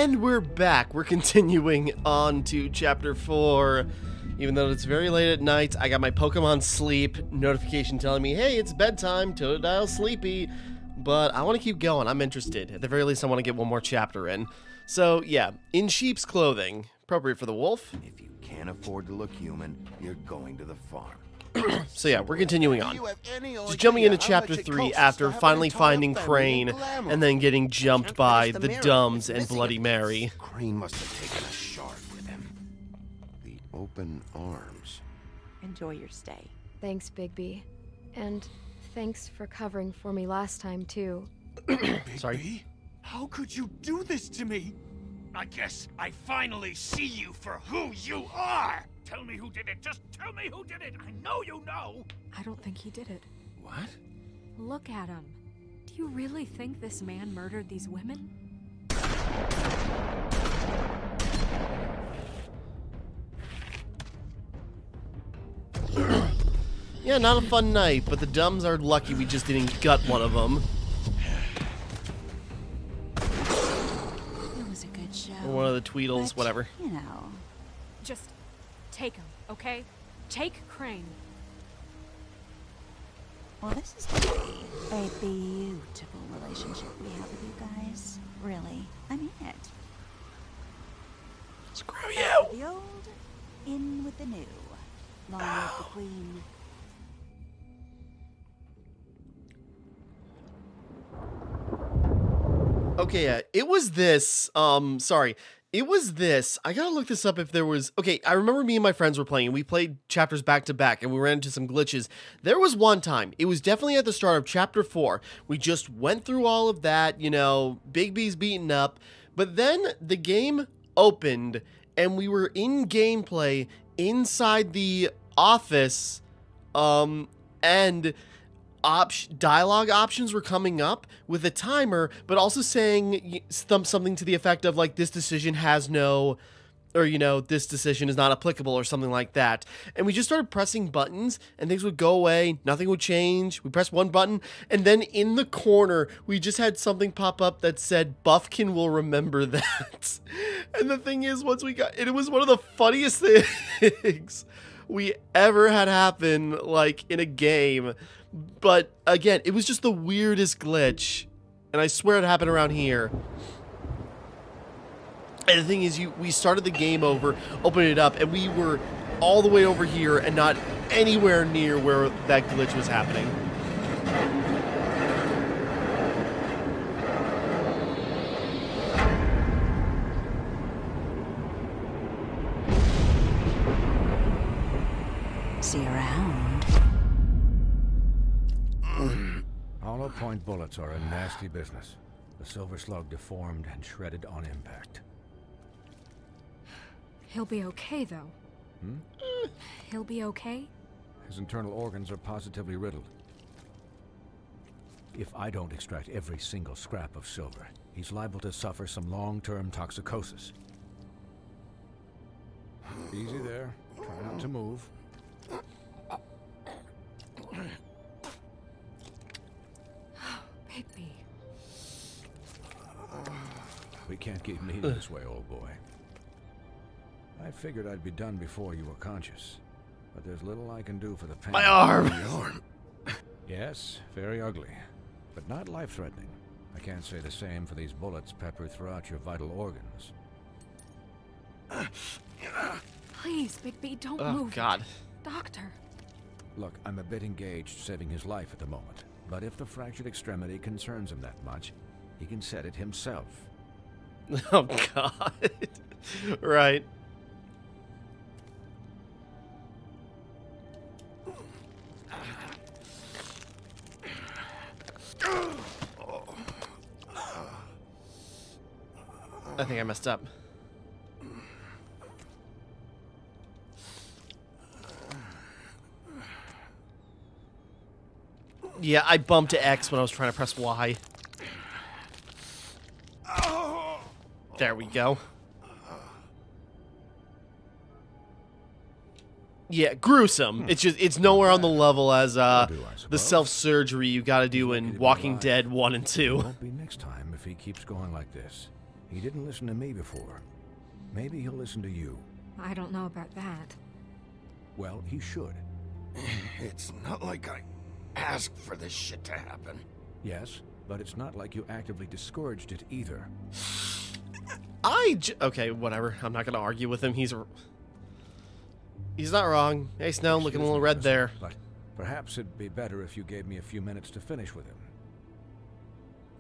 And we're back. We're continuing on to Chapter 4. Even though it's very late at night, I got my Pokemon Sleep notification telling me, hey, it's bedtime, Totodile sleepy. But I want to keep going. I'm interested. At the very least, I want to get one more chapter in. So, yeah, in sheep's clothing. Appropriate for the wolf. If you can't afford to look human, you're going to the farm. So yeah, we're continuing on. Just jumping into Chapter 3 after finally finding Crane and then getting jumped by the Dumbs and Bloody Mary. Crane must have taken a shard with him. The open arms. Enjoy your stay. Thanks, Bigby. And thanks for covering for me last time, too. Sorry. How could you do this to me? I guess I finally see you for who you are! Tell me who did it! Just tell me who did it! I know you know! I don't think he did it. What? Look at him. Do you really think this man murdered these women? Yeah, not a fun night, but the Dumbs are lucky we just didn't gut one of them. It was a good show. Or one of the Tweedles, But, whatever. You know. Just take him, okay? Take Crane. Well, this is going to be a beautiful relationship we have with you guys. Really. I mean it. Screw you! The old in with the new. Long live the queen. Okay, yeah, it was this, sorry. It was this. I gotta look this up if there was... Okay, I remember me and my friends were playing, and we played chapters back to back, and we ran into some glitches. There was one time, it was definitely at the start of Chapter 4. We just went through all of that, you know, Bigby's beaten up, but then the game opened, and we were in gameplay inside the office, and... dialogue options were coming up with a timer, but also saying something to the effect of, like, this decision has no, or, you know, this decision is not applicable or something like that. And we just started pressing buttons and things would go away. Nothing would change. We pressed one button and then in the corner, we just had something pop up that said, Buffkin will remember that. And the thing is, once we got it, it was one of the funniest things we ever had happen, like, in a game. But again, it was just the weirdest glitch, and I swear it happened around here. And the thing is, we started the game over, opened it up, and we were all the way over here and not anywhere near where that glitch was happening. See you around. Hollow point bullets are a nasty business. The silver slug deformed and shredded on impact. He'll be okay, though. He'll be okay? His internal organs are positively riddled. If I don't extract every single scrap of silver, he's liable to suffer some long-term toxicosis. Easy there. Try not to move. Bigby. We can't keep meeting this way, old boy. I figured I'd be done before you were conscious, but there's little I can do for the pain. My arm! Yes, very ugly, but not life-threatening. I can't say the same for these bullets peppered throughout your vital organs. Please, Bigby, don't Oh, move. God. Doctor. Look, I'm a bit engaged saving his life at the moment, but if the fractured extremity concerns him that much, he can set it himself. Oh, God. Right. I think I messed up. Yeah, I bumped X when I was trying to press Y. There we go. Yeah, gruesome. It's just, it's nowhere on the level as the self-surgery you gotta do in Walking Dead 1 and 2. Won't be next time if he keeps going like this. He didn't listen to me before. Maybe he'll listen to you. I don't know about that. Well, he should. It's not like I asked for this shit to happen. Yes, but it's not like you actively discouraged it either. Okay, whatever. I'm not gonna argue with him. He's not wrong. Hey, Snow, looking a little red there. But perhaps it'd be better if you gave me a few minutes to finish with him.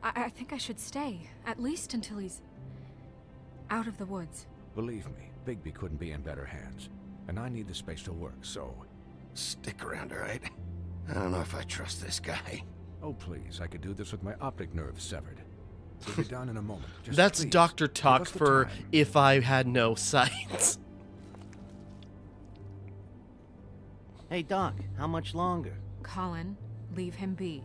I think I should stay, at least until he's out of the woods. Believe me, Bigby couldn't be in better hands. And I need the space to work, so... Stick around, all right? I don't know if I trust this guy. Oh, please, I could do this with my optic nerve severed. We'll be done in a moment. Just That's please, Dr. give Talk us the for time. if I had no sight. Hey, Doc, how much longer? Colin, leave him be.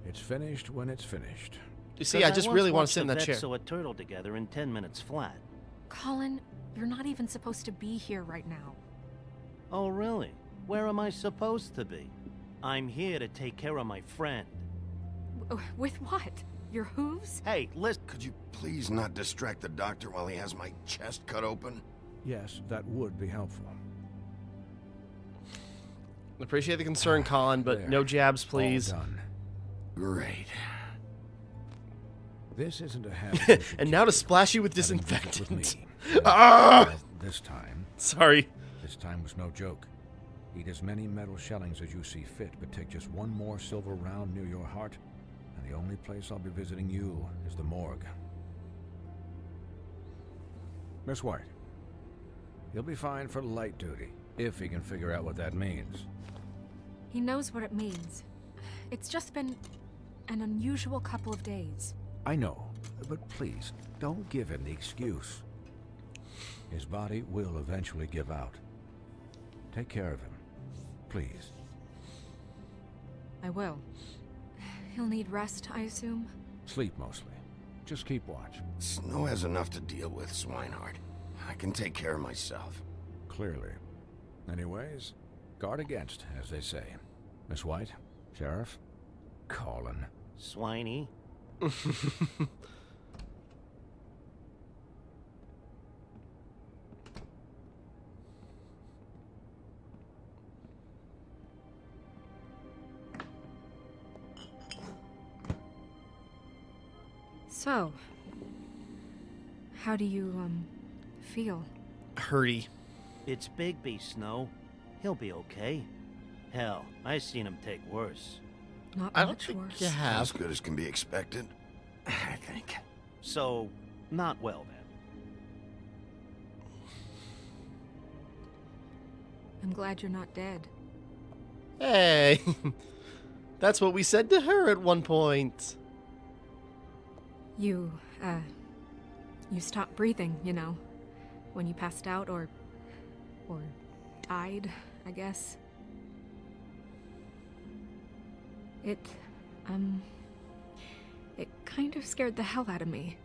It's finished when it's finished. You see, I just really want to sit in that watched chair. the vet sew a turtle together in 10 minutes flat. Colin, you're not even supposed to be here right now. Oh, really? Where am I supposed to be? I'm here to take care of my friend. With what? Your hooves? Hey, listen. Could you please not distract the doctor while he has my chest cut open? Yes, that would be helpful. Appreciate the concern, Colin, but There. no jabs, please. All done. Great. This isn't a habit. And now to splash you with Having visit with disinfectant. me. Ah! Well, this time was no joke. Eat as many metal shellings as you see fit, but take just one more silver round near your heart, and the only place I'll be visiting you is the morgue. Miss White, he'll be fine for light duty, if he can figure out what that means. He knows what it means. It's just been an unusual couple of days. I know, but please, don't give him the excuse. His body will eventually give out. Take care of him, please. I will. He'll need rest, I assume. Sleep mostly. Just keep watch. Snow has enough to deal with, Swinehart. I can take care of myself. Clearly. Anyways, guard against, as they say. Miss White, Sheriff, Colin. Swiney. So, how do you, feel? Hurty. It's Bigby, Snow. He'll be okay. Hell, I seen him take worse. Not I don't much think worse. you As have. good as can be expected, I think. So, not well then. I'm glad you're not dead. Hey. That's what we said to her at one point. You stopped breathing, you know, when you passed out or died, I guess. It kind of scared the hell out of me.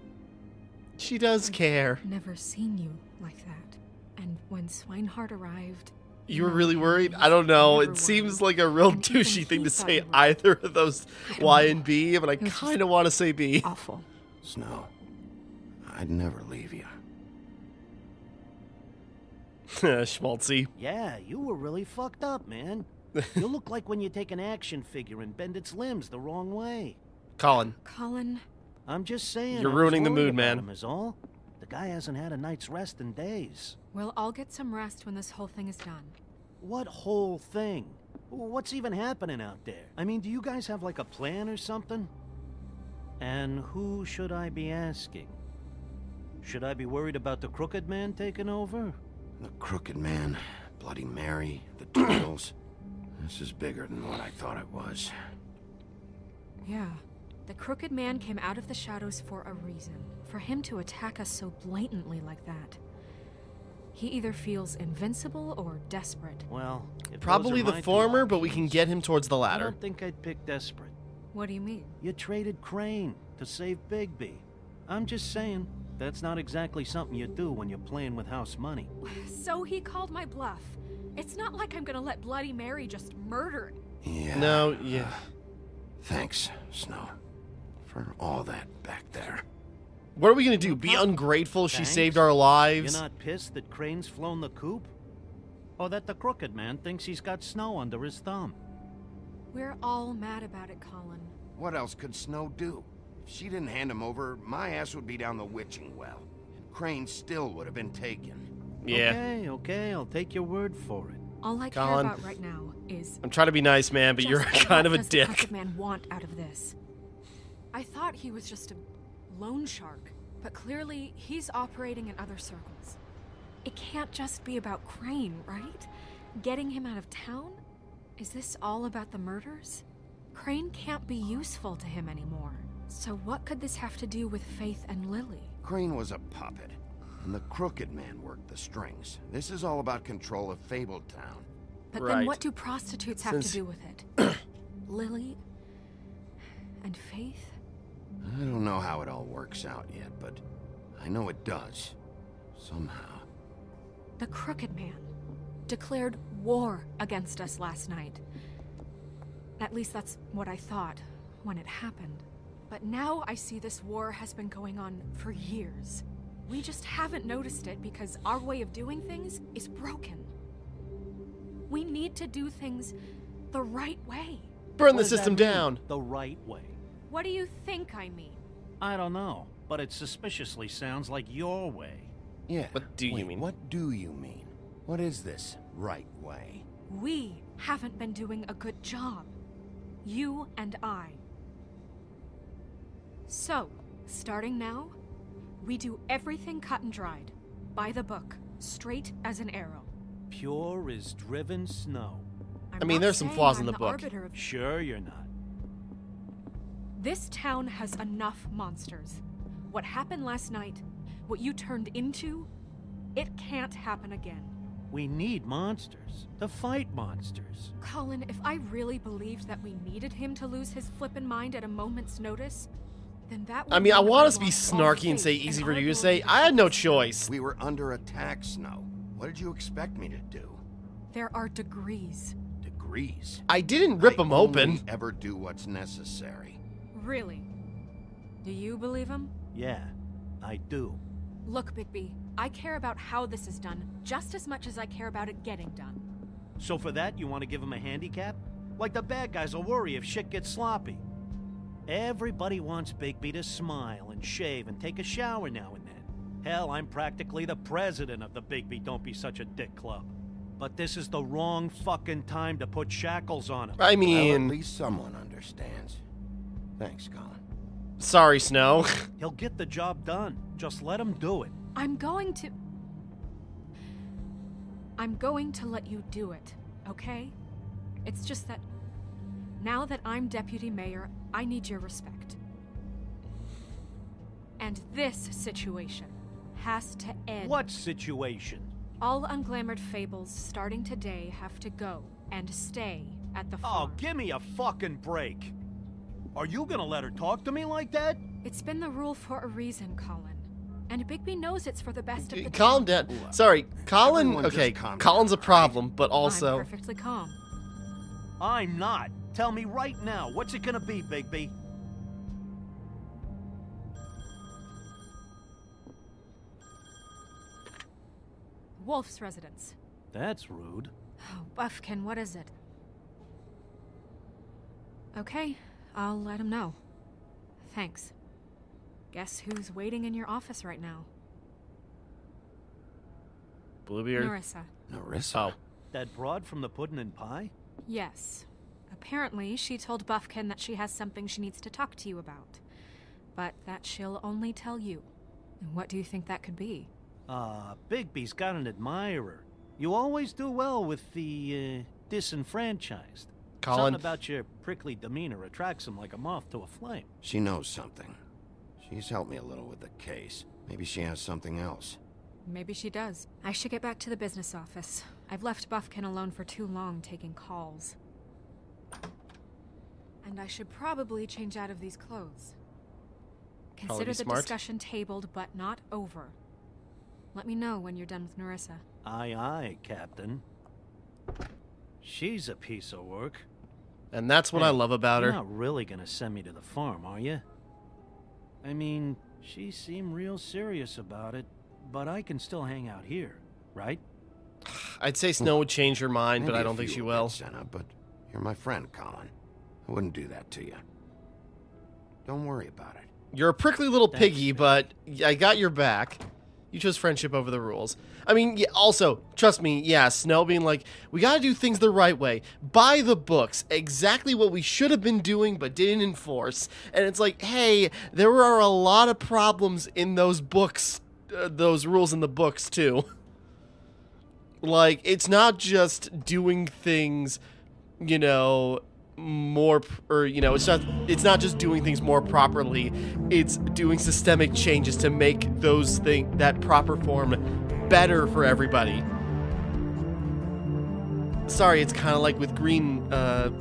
She does care. Never seen you like that. And when Swinehart arrived... You were know, really worried? you I don't know. never It seems were. like a real And even douchey thing he to thought say you were- either of those I don't Y know. and B, but I was just kind of want to say B. Awful. Snow, I'd never leave you. Schmaltzy. Yeah, you were really fucked up, man. You look like when you take an action figure and bend its limbs the wrong way. Colin. Colin, I'm just saying. You're I was ruining the worried mood, about man. him is all. The guy hasn't had a night's rest in days. we'll all get some rest when this whole thing is done. What whole thing? What's even happening out there? I mean, do you guys have like a plan or something? And who should I be asking? Should I be worried about the Crooked Man taking over? The Crooked Man, Bloody Mary, the Turtles. This is bigger than what I thought it was. Yeah. The Crooked Man came out of the shadows for a reason. For him to attack us so blatantly like that. He either feels invincible or desperate. Well, if Probably those are the my two former, but we can options, get him towards the I latter. don't think I'd pick desperate. What do you mean? You traded Crane to save Bigby. I'm just saying, that's not exactly something you do when you're playing with house money. So he called my bluff. It's not like I'm gonna let Bloody Mary just murder. Yeah. No, yeah. Thanks, Snow, for all that back there. What are we gonna do? Be ungrateful she saved our lives? You're not pissed that Crane's flown the coop? Or that the crooked man thinks he's got Snow under his thumb? We're all mad about it, Colin. What else could Snow do? If she didn't hand him over, my ass would be down the witching well. And Crane still would have been taken. Yeah. Okay, I'll take your word for it. All I care Colin, about right now is... I'm trying to be nice, man, but you're just kind of a what does the dick. crooked man want out of this? I thought he was just a loan shark, but clearly he's operating in other circles. It can't just be about Crane, right? Getting him out of town? Is this all about the murders? Crane can't be useful to him anymore. So what could this have to do with Faith and Lily? Crane was a puppet, and the crooked man worked the strings. This is all about control of Fabletown. But Right. then what do prostitutes have Since- to do with it? Lily and Faith? I don't know how it all works out yet, but I know it does. Somehow. The Crooked Man declared war against us last night. At least that's what I thought when it happened. But now I see this war has been going on for years. We just haven't noticed it because our way of doing things is broken. We need to do things the right way. Burn What the does that system mean, down. the right way? What do you think I mean? I don't know, but it suspiciously sounds like your way. Yeah. What do you wait, mean? What do you mean? What is this right way? We haven't been doing a good job. You and I. So, starting now, we do everything cut and dried. By the book. Straight as an arrow. Pure as driven snow. I'm I mean, not there's some saying flaws in I'm the the book. arbiter of... Sure you're not. This town has enough monsters. What happened last night, what you turned into, it can't happen again. We need monsters. To fight monsters. Colin, if I really believed that we needed him to lose his flippin' mind at a moment's notice, then that would I mean, I mean want I us to be lost all snarky and say faith easy in for our you to ability say. I had fix no this. choice. We were under attack, Snow. What did you expect me to do? There are degrees. Degrees. I didn't rip I them only open. ever do what's necessary. Really? Do you believe him? Yeah, I do. Look, Bigby, I care about how this is done just as much as I care about it getting done. So for that, you want to give him a handicap? Like the bad guys will worry if shit gets sloppy. Everybody wants Bigby to smile and shave and take a shower now and then. Hell, I'm practically the president of the Bigby Don't Be Such a Dick Club. But this is the wrong fucking time to put shackles on him. I Well, mean, at least someone understands. Thanks, Colin. sorry, Snow. He'll get the job done. Just let him do it. I'm going to let you do it, okay? It's just that now that I'm deputy mayor, I need your respect. And this situation has to end. What situation? All unglamored fables starting today have to go and stay at the Oh, farm. give me a fucking break. Are you gonna let her talk to me like that? It's been the rule for a reason, Colin. And Bigby knows it's for the best of the Calm town. down. Sorry, Colin. Everyone just Okay, calm Colin's a down, problem, but I'm also perfectly calm. I'm not. Tell me right now, what's it gonna be, Bigby? Wolf's residence. That's rude. Oh, Buffkin, what is it? Okay, I'll let him know. Thanks. Guess who's waiting in your office right now? Bluebeard. Narissa. Narissa? Oh, That broad from the puddin' and pie? Yes. Apparently, she told Buffkin that she has something she needs to talk to you about. But that she'll only tell you. And what do you think that could be? Bigby's got an admirer. You always do well with the, disenfranchised. Colin. Something about your prickly demeanor attracts him like a moth to a flame. She knows something. She's helped me a little with the case. Maybe she has something else. Maybe she does. I should get back to the business office. I've left Buffkin alone for too long taking calls. And I should probably change out of these clothes. Consider the smart. discussion tabled but not over. Let me know when you're done with Narissa. Aye, aye, Captain. She's a piece of work. and that's what I love about You're her. not really gonna send me to the farm, are you? I mean, She seemed real serious about it, but I can still hang out here, right? I'd say Snow would change her mind, but Maybe I a don't think few she will will. get sent up, but you're my friend, Colin. I wouldn't do that to you. Don't worry about it. You're a prickly little Thanks, piggy, but I got your back. You chose friendship over the rules. I mean, yeah, also, trust me, yeah, Snow being like, we gotta do things the right way. Buy the books. Exactly what we should have been doing, but didn't enforce. And it's like, hey, there are a lot of problems in those books, those rules in the books, too. Like, it's not just doing things, you know, more, or, you know, it's not just doing things more properly. It's doing systemic changes to make those that proper form better for everybody. Sorry, it's kind of like with Greenwald,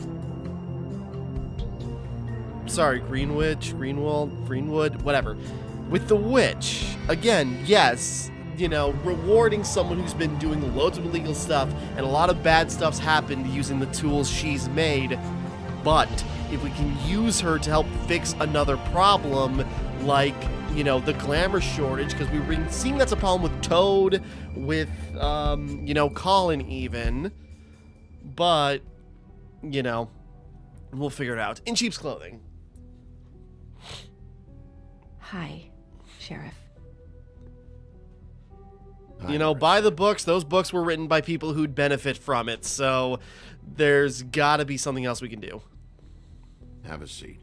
whatever. With the witch, again, yes, you know, rewarding someone who's been doing loads of illegal stuff, and a lot of bad stuff's happened using the tools she's made. But if we can use her to help fix another problem, like, you know, the glamour shortage, because we've been seeing that's a problem with Toad, with, you know, Colin even. But, you know, we'll figure it out. In sheep's clothing. Hi, Sheriff. You know, buy the books. Those books were written by people who'd benefit from it, so there's gotta be something else we can do. Have a seat.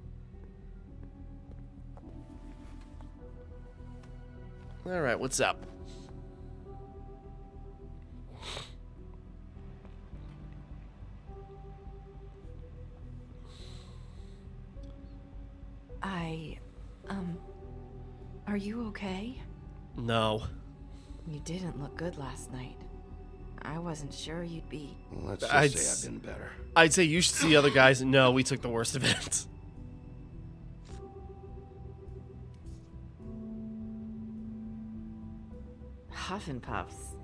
Alright, what's up? Are you okay? No. You didn't look good last night. I wasn't sure you'd be... Well, let's just I'd say I've been better. I'd say you should see other guys. No, we took the worst of it. Huff and Puffs.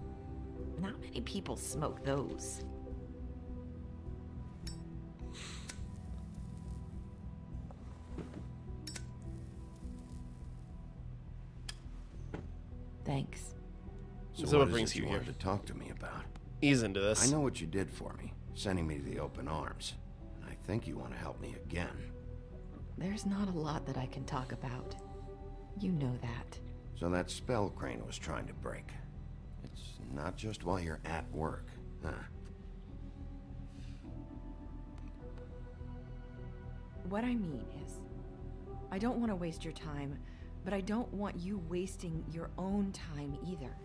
Not many people smoke those. Thanks. So what brings is it you you here? wanted to talk to me about? He's into this. I know what you did for me, sending me to the open arms. And I think you want to help me again. There's not a lot that I can talk about. You know that. So that spell Crane was trying to break. It's not just while you're at work, huh? What I mean is, I don't want to waste your time, but I don't want you wasting your own time either.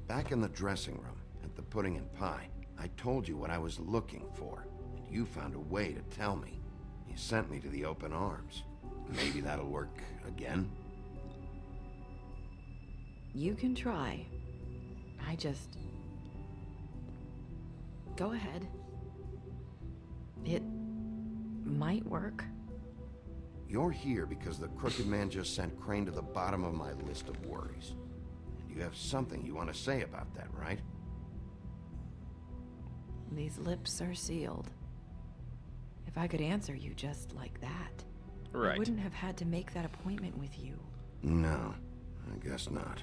Back in the dressing room, at the pudding and pie, I told you what I was looking for, and you found a way to tell me. You sent me to the open arms. Maybe that'll work again? You can try. I just... Go ahead. It might work. You're here because the Crooked Man just sent Crane to the bottom of my list of worries. And you have something you want to say about that, right? These lips are sealed. If I could answer you just like that, Right. I wouldn't have had to make that appointment with you. No, I guess not.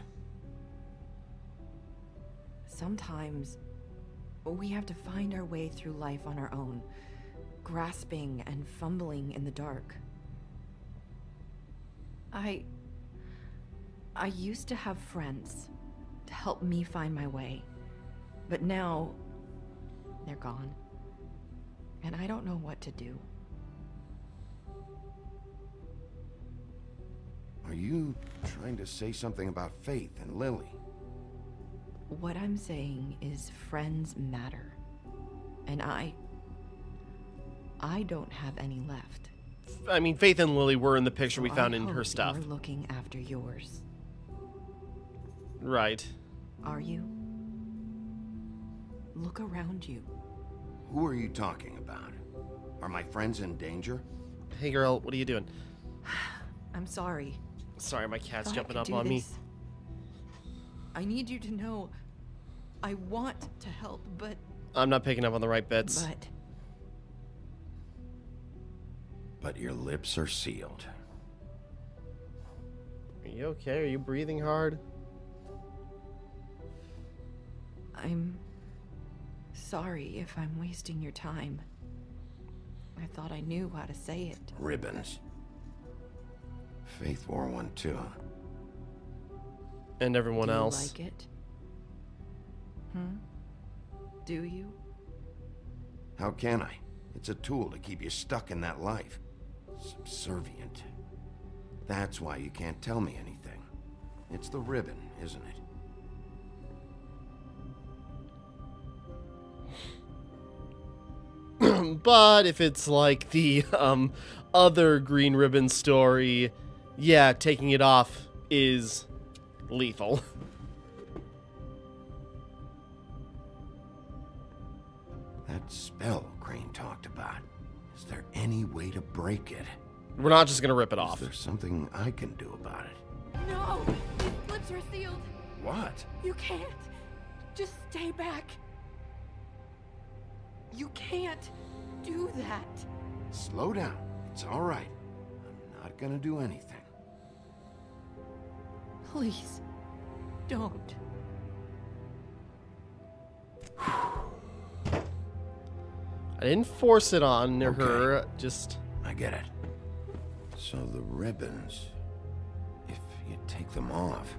Sometimes we have to find our way through life on our own, grasping and fumbling in the dark. I used to have friends to help me find my way, but now they're gone, and I don't know what to do. Are you trying to say something about Faith and Lily? What I'm saying is friends matter, and I don't have any left. I mean, Faith and Lily were in the picture we So found I in her hope stuff. You're looking after yours. Right. Are you? Look around you. Who are you talking about? Are my friends in danger? Hey, girl, what are you doing? I'm sorry. Sorry, my cat's Thought I jumping could up do on me. this. I need you to know I want to help, but I'm not picking up on the right bits. But your lips are sealed. Are you okay? Are you breathing hard? I'm sorry if I'm wasting your time. I thought I knew how to say it. Ribbons. Faith wore one too. And everyone Do you else. like it? Do you? How can I? It's a tool to keep you stuck in that life. Subservient. That's why you can't tell me anything. It's the ribbon, isn't it? But if it's like the other Green Ribbon story, yeah, taking it off is lethal. That spell Crane talked about. Is there any way to break it? We're not just gonna rip it Is off. there something I can do about it? No! These lips are sealed. What? You can't. Just stay back. You can't do that. Slow down. It's all right. I'm not gonna do anything. Please, don't. I didn't force it on Okay. her, just... I get it. So the ribbons, if you take them off.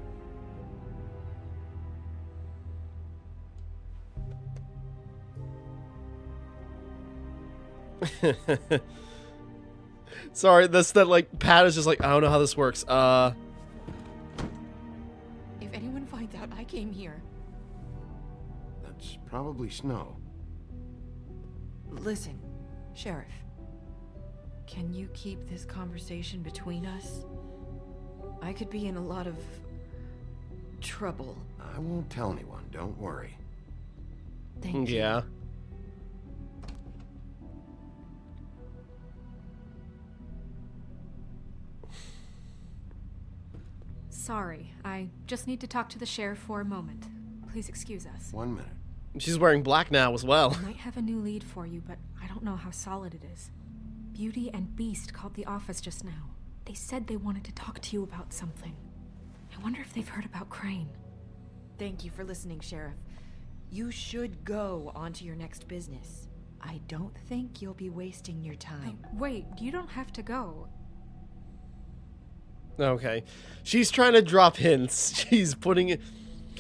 Sorry, that's that, like, Pat is just like, I don't know how this works. If anyone finds out I came here, That's probably Snow. listen, Sheriff. Can you keep this conversation between us? I could be in a lot of trouble. I won't tell anyone, don't worry. Thank you. Yeah. Sorry, I just need to talk to the sheriff for a moment. Please excuse us. 1 minute. She's wearing black now as well. I might have a new lead for you, but I don't know how solid it is. Beauty and Beast called the office just now. They said they wanted to talk to you about something. I wonder if they've heard about Crane. Thank you for listening, Sheriff. You should go on to your next business. I don't think you'll be wasting your time. Wait, you don't have to go. Okay. She's trying to drop hints. She's putting it...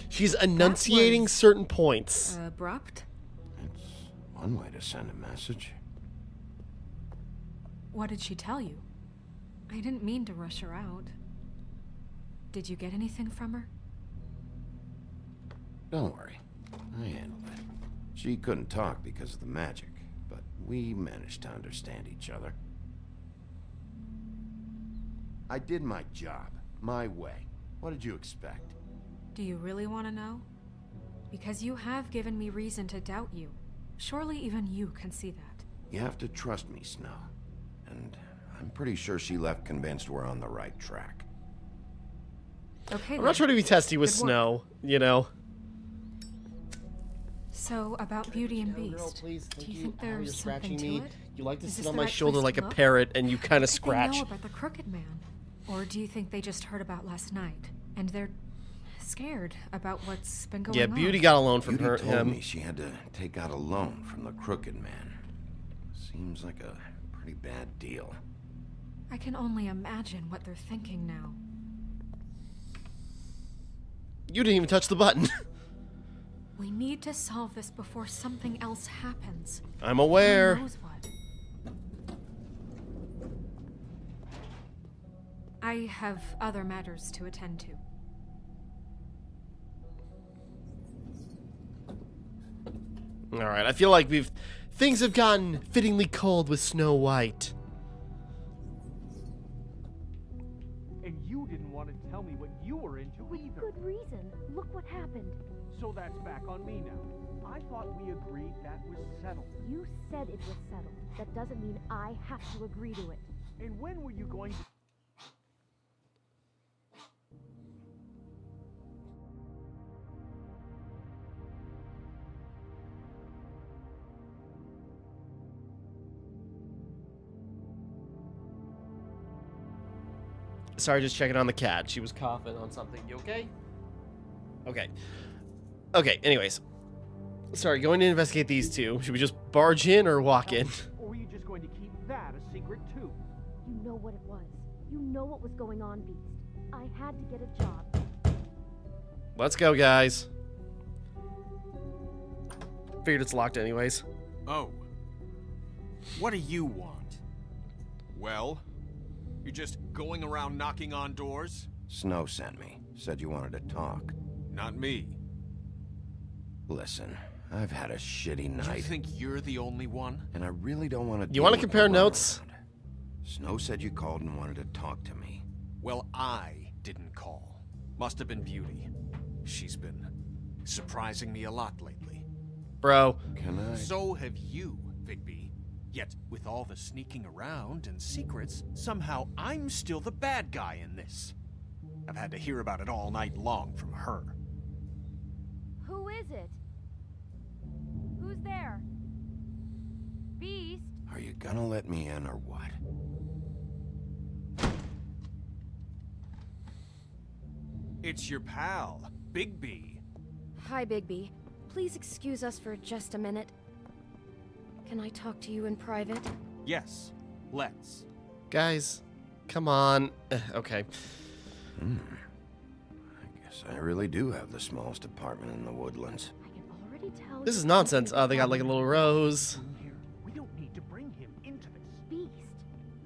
She's enunciating was- certain points. Abrupt? It's one way to send a message. What did she tell you? I didn't mean to rush her out. Did you get anything from her? Don't worry. I handled it. She couldn't talk because of the magic, but we managed to understand each other. I did my job, my way. What did you expect? Do you really want to know? Because you have given me reason to doubt you. Surely even you can see that. You have to trust me, Snow. And I'm pretty sure she left convinced we're on the right track. Okay, I'm not trying to be testy with Good work. Snow, you know. So, about Beauty and Girl, Beast, please, do thank you you. think Oh, you're there's something scratching to me. it? You like to Is sit this on the my right shoulder place like to a look? parrot and you kind of What scratch. do they know about the Crooked Man? Or do you think they just heard about last night, and they're scared about what's been going Yeah, on? Beauty got a loan from Beauty her. told Him. me she had to take out a loan from the Crooked Man. Seems like a pretty bad deal. I can only imagine what they're thinking now. You didn't even touch the button. We need to solve this before something else happens. I'm aware. Who knows what? I have other matters to attend to. All right, I feel like things have gotten fittingly cold with Snow White. And you didn't want to tell me what you were into either. Good reason. Look what happened. So that's back on me now. I thought we agreed that was settled. You said it was settled. That doesn't mean I have to agree to it. And when were you going to... Sorry, just checking on the cat. She was coughing on something. You okay? Okay. Okay, anyways. Sorry, going to investigate these two. Should we just barge in or walk in? Or were you just going to keep that a secret too? You know what it was. You know what was going on, Beast. I had to get a job. Let's go, guys. Figured it's locked anyways. Oh. What do you want? Well, you're just going around knocking on doors? Snow sent me. Said you wanted to talk. Not me. Listen, I've had a shitty night. You think you're the only one? And I really don't want to. You want to compare notes? Snow said you called and wanted to talk to me. Well, I didn't call. Must have been Beauty. She's been surprising me a lot lately. Bro. Can I? So have you, Bigby. Yet, with all the sneaking around and secrets, somehow I'm still the bad guy in this. I've had to hear about it all night long from her. Who is it? Who's there? Beast? Are you gonna let me in or what? It's your pal, Bigby. Hi, Bigby. Please excuse us for just a minute. Can I talk to you in private? Yes, let's. Guys, come on. Okay. I guess I really do have the smallest apartment in the Woodlands. I can already tell. This is nonsense. Oh, they got like a little rose. We don't need to bring him into this. Beast.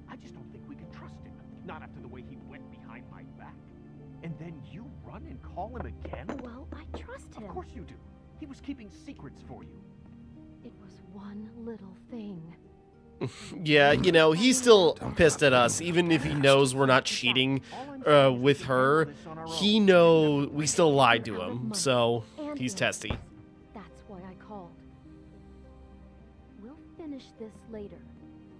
I just don't think we can trust him. Not after the way he went behind my back. And then you run and call him again? Well, I trust him. Of course you do. He was keeping secrets for you. It was one little thing. Yeah, you know, he's still pissed at us, even if he knows we're not cheating with her. He know we still lied to him, so he's testy. That's why I called. We'll finish this later,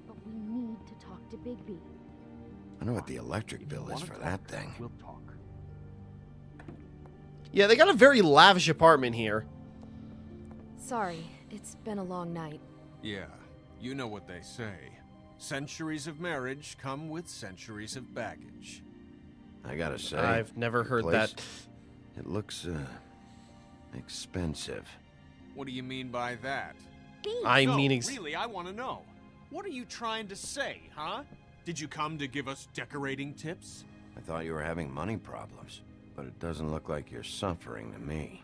but we need to talk to Bigby. I know what the electric bill is for that thing. We'll talk. Yeah, they got a very lavish apartment here. Sorry, it's been a long night. Yeah, you know what they say. Centuries of marriage come with centuries of baggage. I gotta say, I've never heard place, that. It looks, expensive. What do you mean by that? I No, mean, really, I want to know. What are you trying to say, huh? Did you come to give us decorating tips? I thought you were having money problems, but it doesn't look like you're suffering to me.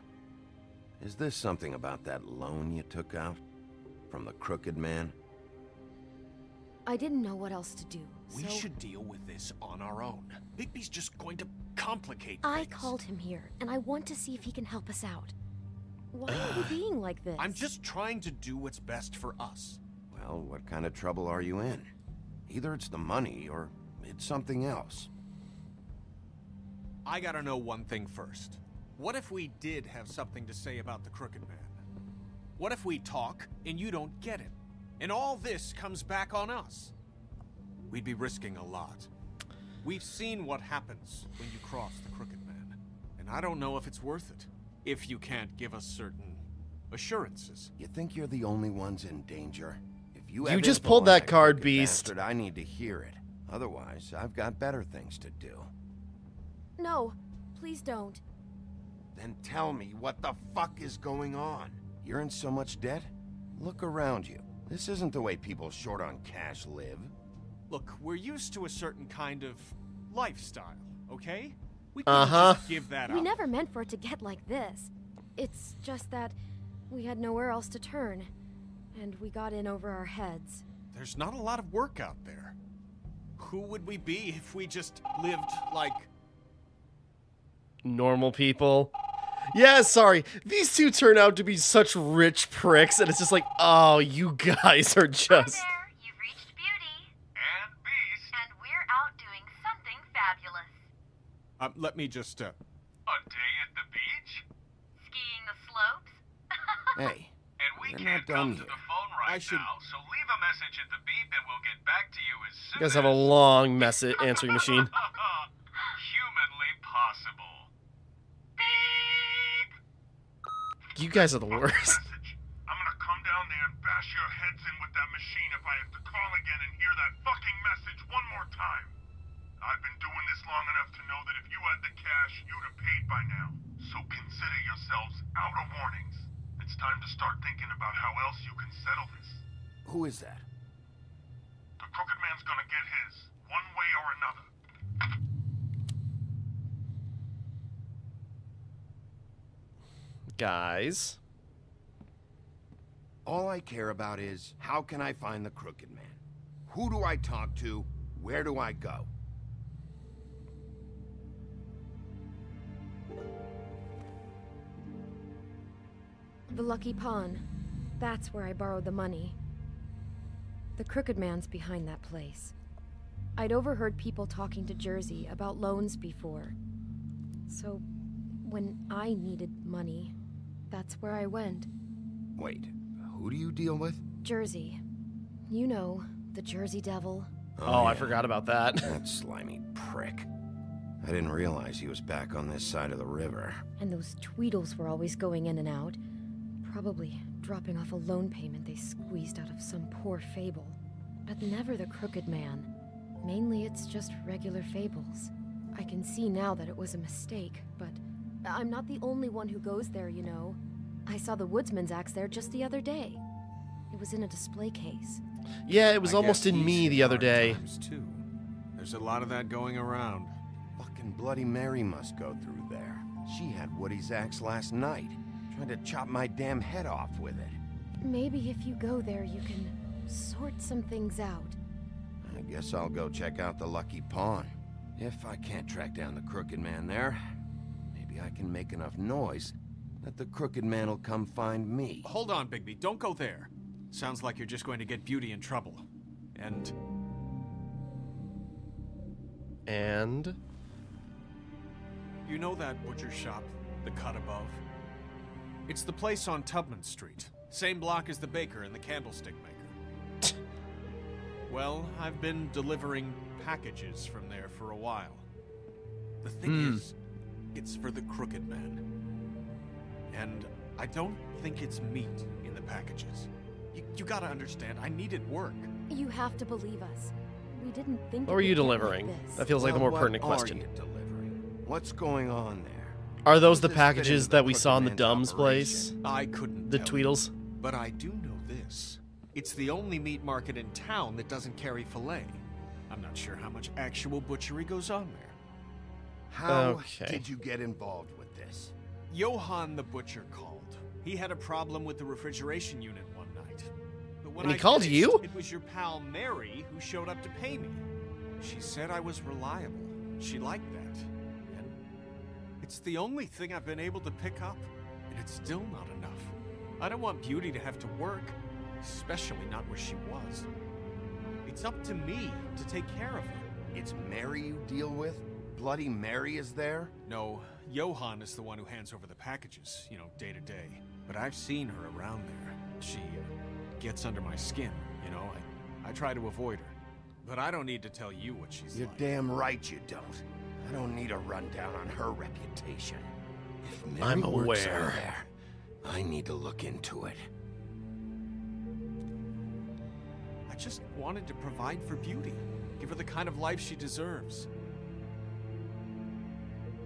Is this something about that loan you took out? From the crooked man? I didn't know what else to do, We so should deal with this on our own. Bigby's just going to complicate I things. called him here, and I want to see if he can help us out. Why are you being like this? I'm just trying to do what's best for us. Well, what kind of trouble are you in? Either it's the money, or it's something else. I gotta know one thing first. What if we did have something to say about the Crooked Man? What if we talk, and you don't get him? And all this comes back on us? We'd be risking a lot. We've seen what happens when you cross the Crooked Man. And I don't know if it's worth it. If you can't give us certain assurances. You think you're the only ones in danger? If you You have just info pulled on that card, crooked Beast. bastard, I need to hear it. Otherwise, I've got better things to do. No, please don't. Then tell me what the fuck is going on. You're in so much debt? Look around you. This isn't the way people short on cash live. Look, we're used to a certain kind of lifestyle, okay? We couldn't Uh-huh. just give that We up. never meant for it to get like this. It's just that we had nowhere else to turn, and we got in over our heads. There's not a lot of work out there. Who would we be if we just lived like... Normal people. Yeah, sorry. These two turn out to be such rich pricks, and it's just like, oh, you guys are just... Hi there, you've reached Beauty. And Beast. And we're out doing something fabulous. let me just, A day at the beach? Skiing the slopes? Hey, And we We're can't not come done to yet. the phone I right should- now, so leave a message at the beep and we'll get back to you as soon You guys have a long answering machine. Humanly possible. Beep! You guys are the worst. Message. I'm gonna come down there and bash your heads in with that machine if I have to call again and hear that fucking message one more time. I've been doing this long enough to know that if you had the cash, you'd have paid by now. So consider yourselves out of warnings. It's time to start thinking about how else you can settle this. Who is that? The Crooked Man's gonna get his, one way or another. Guys. All I care about is, how can I find the Crooked Man? Who do I talk to? Where do I go? The Lucky Pawn. That's where I borrowed the money. The Crooked Man's behind that place. I'd overheard people talking to Jersey about loans before. So, when I needed money, that's where I went. Wait, who do you deal with? Jersey. You know, the Jersey Devil. Oh, I forgot about that. That slimy prick. I didn't realize he was back on this side of the river. And those Tweedles were always going in and out. Probably dropping off a loan payment they squeezed out of some poor fable. But never the Crooked Man. Mainly it's just regular fables. I can see now that it was a mistake, but I'm not the only one who goes there, you know. I saw the woodsman's axe there just the other day. It was in a display case. Yeah, it was almost in me the other day. Too. There's a lot of that going around. Fucking Bloody Mary must go through there. She had Woody's axe last night, trying to chop my damn head off with it. Maybe if you go there, you can sort some things out. I guess I'll go check out the Lucky Pawn. If I can't track down the Crooked Man there, maybe I can make enough noise that the Crooked Man will come find me. Hold on, Bigby. Don't go there. Sounds like you're just going to get Beauty in trouble. And... You know that butcher shop, the cut above? It's the place on Tubman Street. Same block as the baker and the candlestick maker. Well, I've been delivering packages from there for a while. The thing is, it's for the Crooked Man. And I don't think it's meat in the packages. You gotta understand, I needed work. You have to believe us. We didn't think. What were you delivering? That feels like the more pertinent What question. are you delivering? What's going on there? Are those the Does this fit into packages the that we Crooked saw in the Man's Dumb's operation? place? I couldn't The tell you. Tweedles? But I do know this. It's the only meat market in town that doesn't carry filet. I'm not sure how much actual butchery goes on there. How did you get involved with this? Johann the butcher called. He had a problem with the refrigeration unit one night. But when And he I called finished, you? It was your pal Mary who showed up to pay me. She said I was reliable. She liked that. And it's the only thing I've been able to pick up, and it's still not enough. I don't want Beauty to have to work, especially not where she was. It's up to me to take care of her. It's Mary you deal with? Bloody Mary is there? No, Johann is the one who hands over the packages, you know, day to day. But I've seen her around there. She gets under my skin, you know. I try to avoid her. But I don't need to tell you what she's You're like. damn right you don't. I don't need a rundown on her reputation. If Mary I'm works aware. out there, I need to look into it. I just wanted to provide for Beauty. Give her the kind of life she deserves.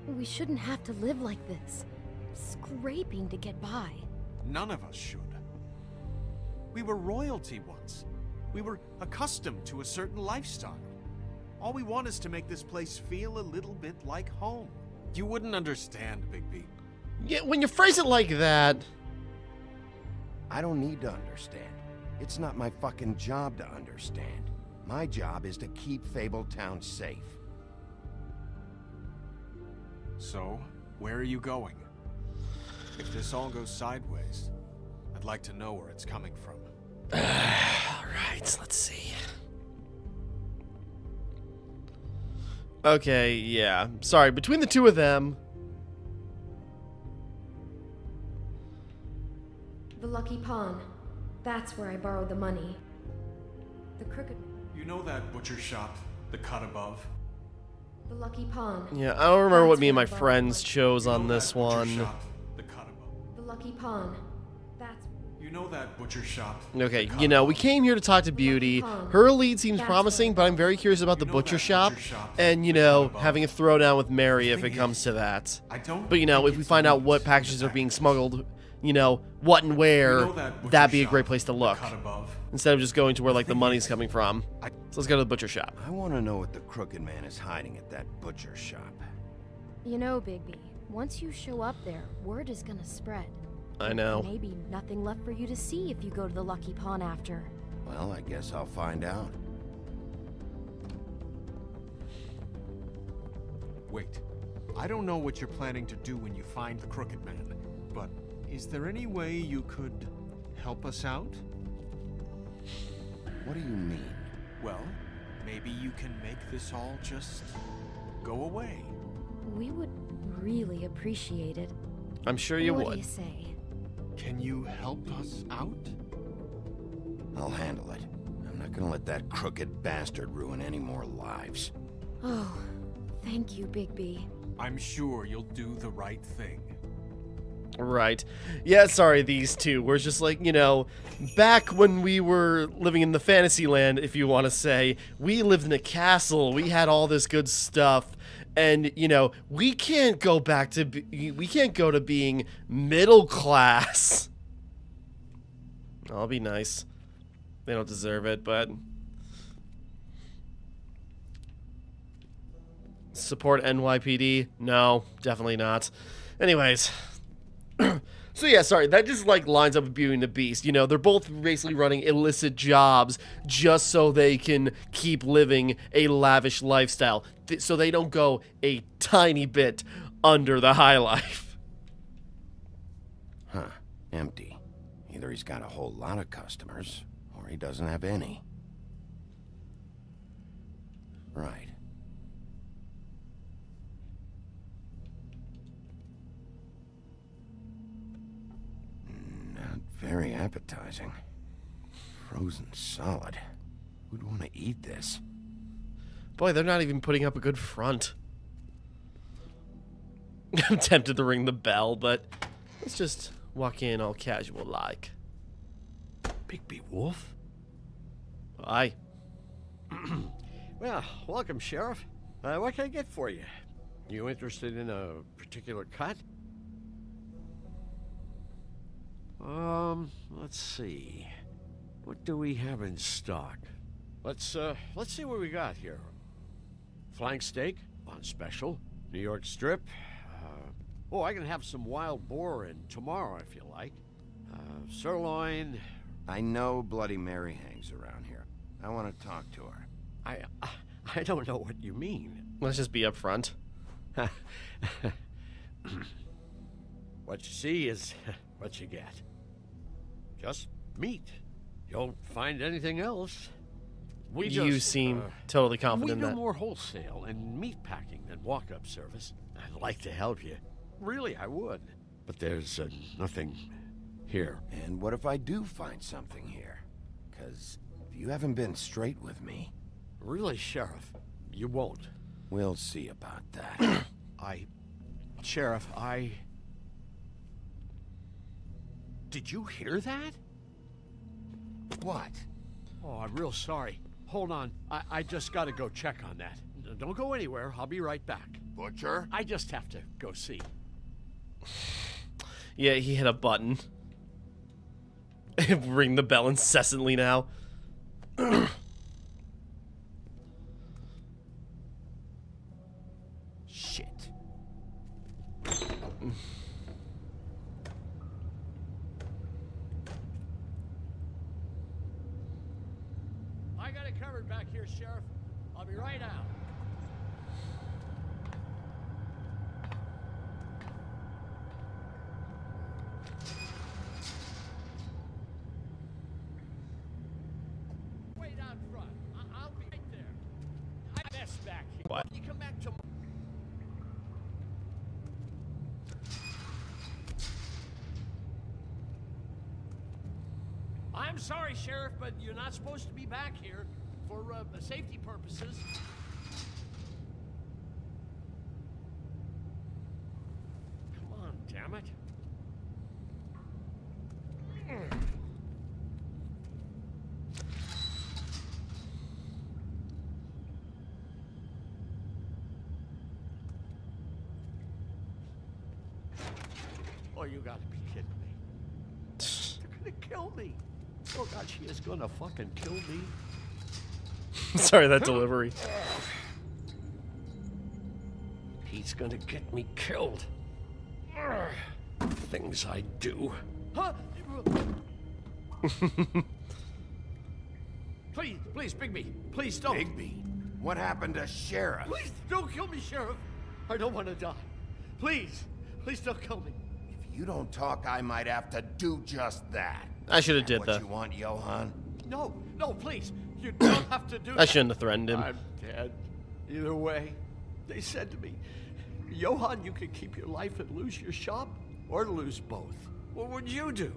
We shouldn't have to live like this, scraping to get by. None of us should. We were royalty once. We were accustomed to a certain lifestyle. All we want is to make this place feel a little bit like home. You wouldn't understand, Bigby. Yeah, when you phrase it like that... I don't need to understand. It's not my fucking job to understand. My job is to keep Fabletown safe. So, where are you going? If this all goes sideways, I'd like to know where it's coming from. Alright, let's see. Okay, yeah. Sorry, between the two of them... The Lucky Pawn. That's where I borrowed the money. The Crooked... You know that butcher shop, the cut above? The Lucky Pawn. Yeah, I don't remember what That's me and my where I borrowed friends the chose You on know this that butcher one. shop, the cut above? The Lucky Pawn. That's... You know that butcher shop? Okay, you know, we came here to talk to Beauty. Her lead seems promising, but I'm very curious about the butcher shop. And, you know, having a throwdown with Mary if it comes to that. But, you know, if we find out what packages are being smuggled, you know, what and where, that'd be a great place to look. Instead of just going to where, like, the money's coming from. So let's go to the butcher shop. I want to know what the Crooked Man is hiding at that butcher shop. You know, Bigby, once you show up there, word is gonna spread. I know. Maybe nothing left for you to see if you go to the Lucky Pawn after. Well, I guess I'll find out. Wait. I don't know what you're planning to do when you find the Crooked Man, but is there any way you could help us out? What do you mean? Well, maybe you can make this all just go away. We would really appreciate it. I'm sure you would. What do you say? Can you help us out? I'll handle it. I'm not gonna let that crooked bastard ruin any more lives. Oh, thank you, Bigby. I'm sure you'll do the right thing. Right. Yeah, sorry, these two. We're just like, you know, back when we were living in the fantasy land, if you want to say, we lived in a castle. We had all this good stuff. And, you know, we can't go back to, we can't go to being middle class. I'll be nice. They don't deserve it, but... Support NYPD? No, definitely not. Anyways. So yeah, sorry, that just like lines up with Beauty and the Beast. You know, they're both basically running illicit jobs just so they can keep living a lavish lifestyle. So they don't go a tiny bit under the high life. Huh, empty. Either he's got a whole lot of customers, or he doesn't have any. Right. Not very appetizing. Frozen solid. Who'd want to eat this? Boy, they're not even putting up a good front. I'm tempted to ring the bell, but let's just walk in all casual like. Bigby Wolf? Aye. Well, welcome, Sheriff. What can I get for you? You interested in a particular cut? Let's see. What do we have in stock? Let's see what we got here. Flank steak on special. New York strip. I can have some wild boar in tomorrow if you like. Sirloin. I know Bloody Mary hangs around here. I want to talk to her. I don't know what you mean. Let's just be up front. What you see is what you get. Just meat. You don't find anything else. You seem totally confident we in do that. more wholesale and meat packing than walk-up service. I'd like to help you. Really, I would. But there's nothing here. And what if I do find something here? Because you haven't been straight with me. Really, Sheriff, you won't. We'll see about that. Sheriff, Did you hear that? What? Oh, I'm real sorry. Hold on. I just gotta go check on that. Don't go anywhere. I'll be right back. Butcher? I just have to go see. Yeah, he hit a button. Ring the bell incessantly now. Shit. I got it covered back here, Sheriff. I'll be right out. Wait out front. I'll be right there. I mess back here. What? You come back tomorrow. I'm sorry, Sheriff, but you're not supposed to be back here for safety purposes. Come on, damn it. Oh, you gotta be kidding me. They're gonna kill me. Oh God, she is gonna fucking kill me. Sorry, that delivery. He's gonna get me killed. Things I do. Huh? Please, Bigby. Please don't. Bigby? What happened to Sheriff? Please don't kill me, Sheriff. I don't want to die. Please don't kill me. If you don't talk, I might have to do just that. I should have did what that. you want, Johan? No, please. You don't have to do that. I shouldn't have threatened him. I'm dead. Either way, they said to me, Johan, you could keep your life and lose your shop, or lose both. What would you do?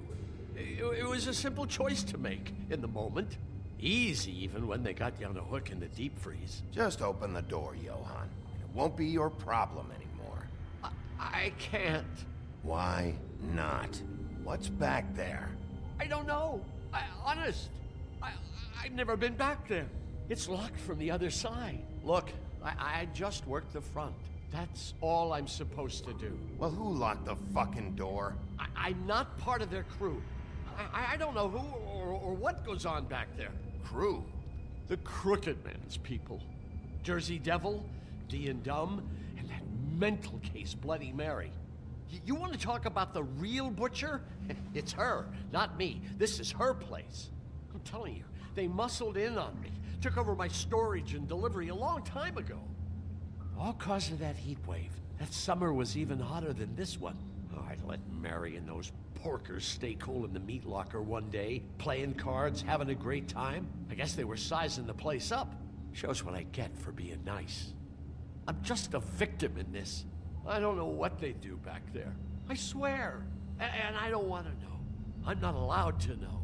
It was a simple choice to make in the moment. Easy, even when they got you on a hook in the deep freeze. Just open the door, Johan. It won't be your problem anymore. I can't. Why not? What's back there? I don't know. Honest. I've never been back there. It's locked from the other side. Look, I just worked the front. That's all I'm supposed to do. Well, who locked the fucking door? I'm not part of their crew. I don't know who or what goes on back there. Crew? The Crooked Man's people. Jersey Devil, D and Dumb, and that mental case Bloody Mary. You want to talk about the real butcher? It's her, not me. This is her place. I'm telling you, they muscled in on me. Took over my storage and delivery a long time ago. All cause of that heat wave. That summer was even hotter than this one. Oh, I let Mary and those porkers stay cool in the meat locker one day, playing cards, having a great time. I guess they were sizing the place up. Shows what I get for being nice. I'm just a victim in this. I don't know what they do back there. I swear. And I don't want to know. I'm not allowed to know.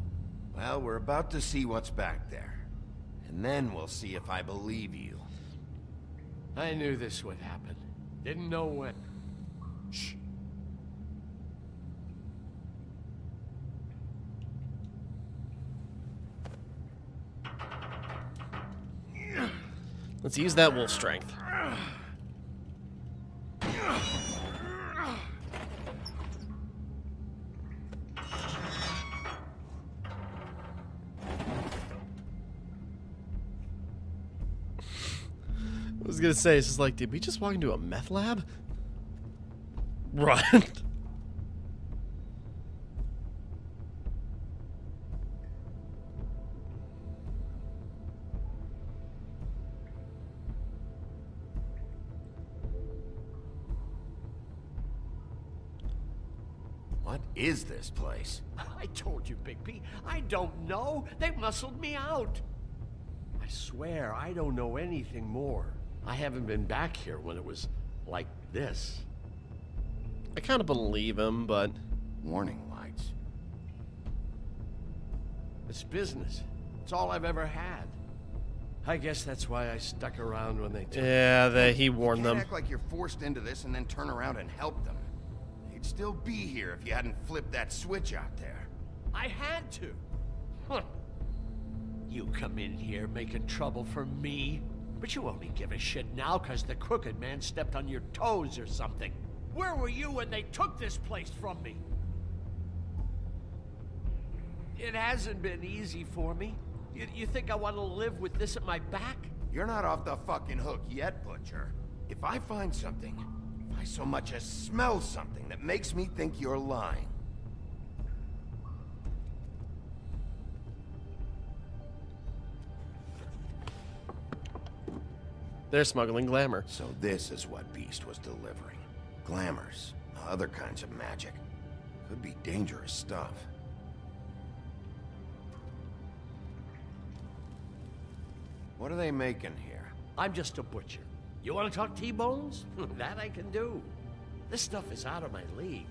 Well, we're about to see what's back there. And then we'll see if I believe you. I knew this would happen. Didn't know when. Shh. Let's use that wolf strength. I was gonna say, it's just like, did we just walk into a meth lab? Run. What is this place? I told you, Bigby. I don't know. They muscled me out. I swear, I don't know anything more. I haven't been back here when it was like this. I kind of believe him, but... Warning lights. It's business. It's all I've ever had. I guess that's why I stuck around when they took Yeah, he warned you can't them. act like you're forced into this and then turn around and help them. They'd still be here if you hadn't flipped that switch out there. I had to. Huh. You come in here making trouble for me, but you only give a shit now because the Crooked Man stepped on your toes or something. Where were you when they took this place from me? It hasn't been easy for me. You think I want to live with this at my back? You're not off the fucking hook yet, Butcher. If I find something, if I so much as smell something that makes me think you're lying, They're smuggling glamour. so this is what Beast was delivering. Glamours, other kinds of magic. Could be dangerous stuff. What are they making here? I'm just a butcher. You want to talk T-bones? That I can do. This stuff is out of my league.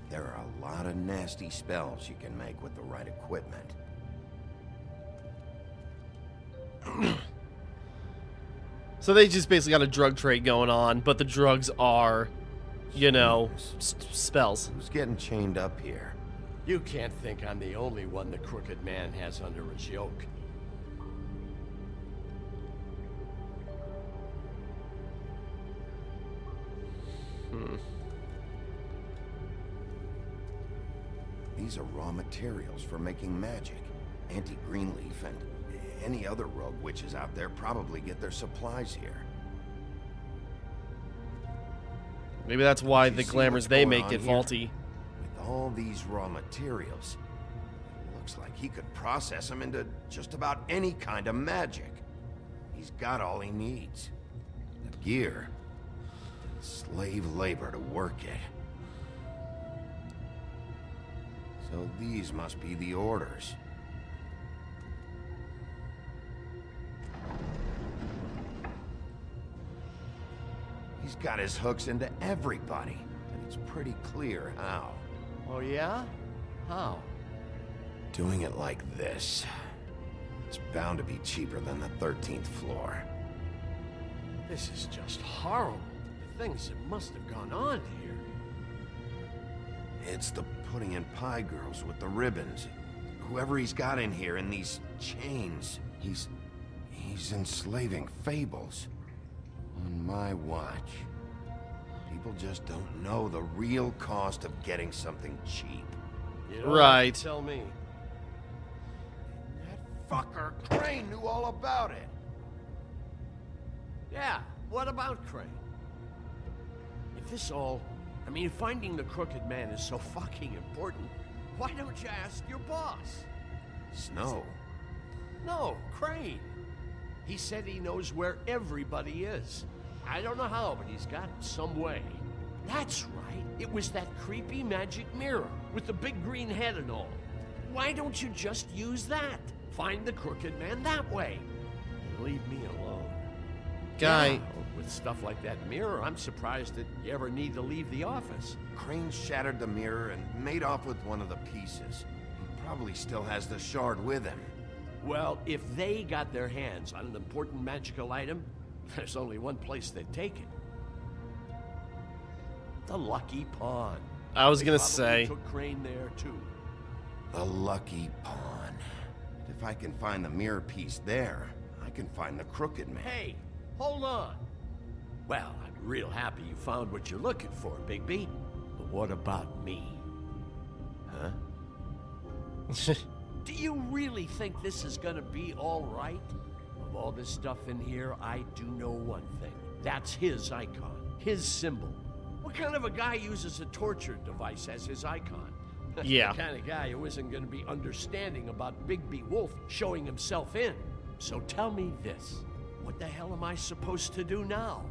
There are a lot of nasty spells you can make with the right equipment. So they just basically got a drug trade going on, but the drugs are, you know, spells. Who's getting chained up here? You can't think I'm the only one the Crooked Man has under his yoke. These are raw materials for making magic. Auntie Greenleaf and any other rogue witches out there probably get their supplies here. Maybe that's why You the see glamours what's they going make on get here? faulty. With all these raw materials, it looks like he could process them into just about any kind of magic. He's got all he needs. The gear, and slave labor to work it. So these must be the orders. He's got his hooks into everybody, and it's pretty clear how. Oh yeah? How? Doing it like this. It's bound to be cheaper than the 13th floor. This is just horrible. The things that must have gone on here. It's the pudding and pie girls with the ribbons. Whoever he's got in here in these chains, he's enslaving fables. On my watch. People just don't know the real cost of getting something cheap. You don't Right. have to tell me. That fucker Crane knew all about it. Yeah, what about Crane? If this all... I mean, finding the Crooked Man is so fucking important, why don't you ask your boss? Snow. No, Crane. He said he knows where everybody is. I don't know how, but he's got some way. That's right. It was that creepy magic mirror with the big green head and all. Why don't you just use that? Find the Crooked Man that way. And leave me alone. Guy. Yeah, with stuff like that mirror, I'm surprised that you ever need to leave the office. Crane shattered the mirror and made off with one of the pieces. He probably still has the shard with him. Well, if they got their hands on an important magical item, there's only one place they'd take it. The Lucky Pawn. I was They gonna probably say. took Crane there, too. The Lucky Pawn. If I can find the mirror piece there, I can find the Crooked Man. Hey, hold on. Well, I'm real happy you found what you're looking for, Bigby. But what about me? Huh? Do you really think this is gonna be all right? Of all this stuff in here, I do know one thing. That's his icon, his symbol. What kind of a guy uses a torture device as his icon? Yeah. The kind of guy who isn't gonna be understanding about Bigby Wolf showing himself in. So tell me this. What the hell am I supposed to do now?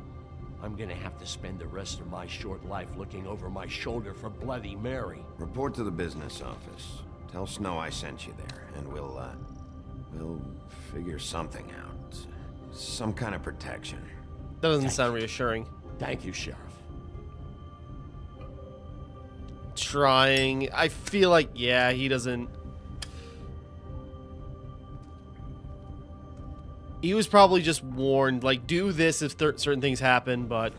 I'm gonna have to spend the rest of my short life looking over my shoulder for Bloody Mary. Report to the business office. Tell Snow I sent you there, and we'll figure something out. Some kind of protection. That doesn't sound reassuring. Thank you, Sheriff. Trying. I feel like, yeah, he doesn't. He was probably just warned, like, do this if certain things happen, but...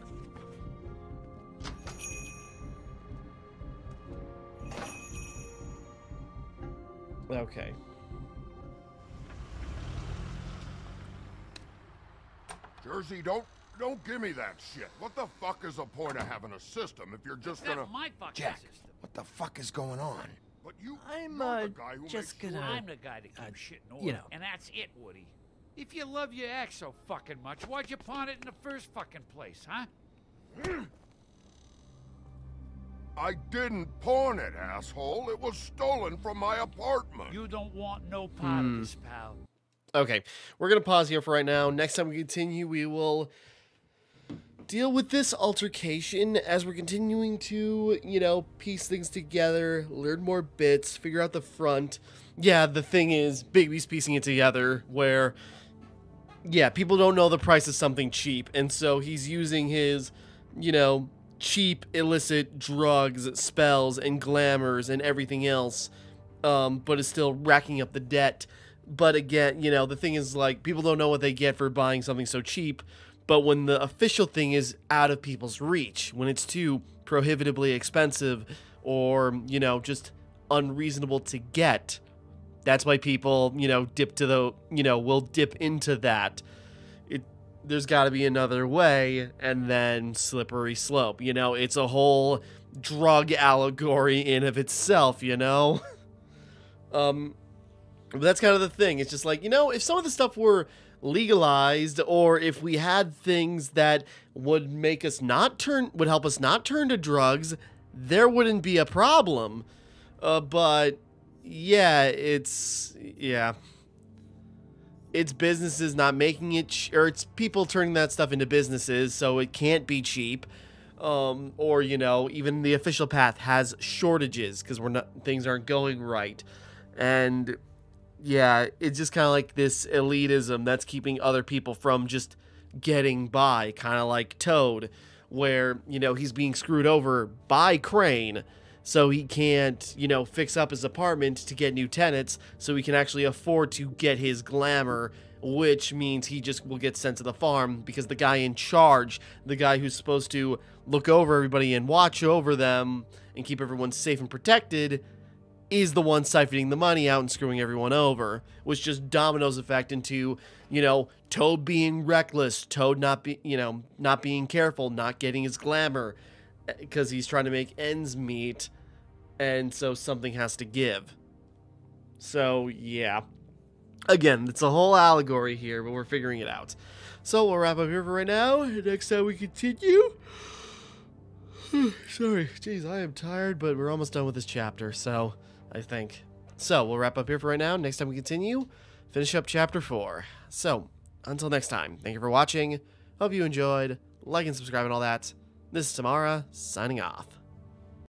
Okay. Jersey, don't give me that shit. What the fuck is the point of having a system if you're just gonna... my fucking Jack, system. what the fuck is going on? But you, I'm, you're the guy who just makes gonna- sure- I'm the guy that keeps shit in order. you know. And that's it, Woody. If you love your ex so fucking much, why'd you pawn it in the first fucking place, huh? I didn't pawn it, asshole. It was stolen from my apartment. You don't want no part of this, pal. Okay, we're going to pause here for right now. Next time we continue, we will deal with this altercation as we're continuing to, you know, piece things together, learn more bits, figure out the front. Yeah, the thing is, Bigby's piecing it together where, yeah, people don't know the price of something cheap, and so he's using his, you know, cheap, illicit drugs, spells, and glamours, and everything else, but is still racking up the debt. But again, you know, the thing is, like, people don't know what they get for buying something so cheap, but when the official thing is out of people's reach, when it's too prohibitively expensive or, you know, just unreasonable to get, that's why people, you know, will dip into that. There's got to be another way, and then slippery slope. You know, it's a whole drug allegory in of itself, you know? But that's kind of the thing. It's just like, you know, if some of the stuff were legalized, or if we had things that would make us would help us not turn to drugs, there wouldn't be a problem. But yeah, it's businesses not making it, or it's people turning that stuff into businesses, so it can't be cheap. Or, you know, even the official path has shortages because things aren't going right. And yeah, it's just kind of like this elitism that's keeping other people from just getting by, kind of like Toad, where, you know, he's being screwed over by Crane, so he can't, you know, fix up his apartment to get new tenants, so he can actually afford to get his glamour, which means he just will get sent to the farm because the guy in charge, the guy who's supposed to look over everybody and watch over them and keep everyone safe and protected, is the one siphoning the money out and screwing everyone over, which just dominoes effect into, you know, Toad being reckless, Toad not being careful, not getting his glamour because he's trying to make ends meet, and so something has to give. So yeah, again, it's a whole allegory here, but we're figuring it out. So we'll wrap up here for right now. Next time we continue. Sorry, jeez, I am tired, but we're almost done with this chapter, so I think. So we'll wrap up here for right now. Next time we continue, finish up chapter 4. So until next time, thank you for watching. Hope you enjoyed. Like and subscribe and all that. This is Timmara, signing off.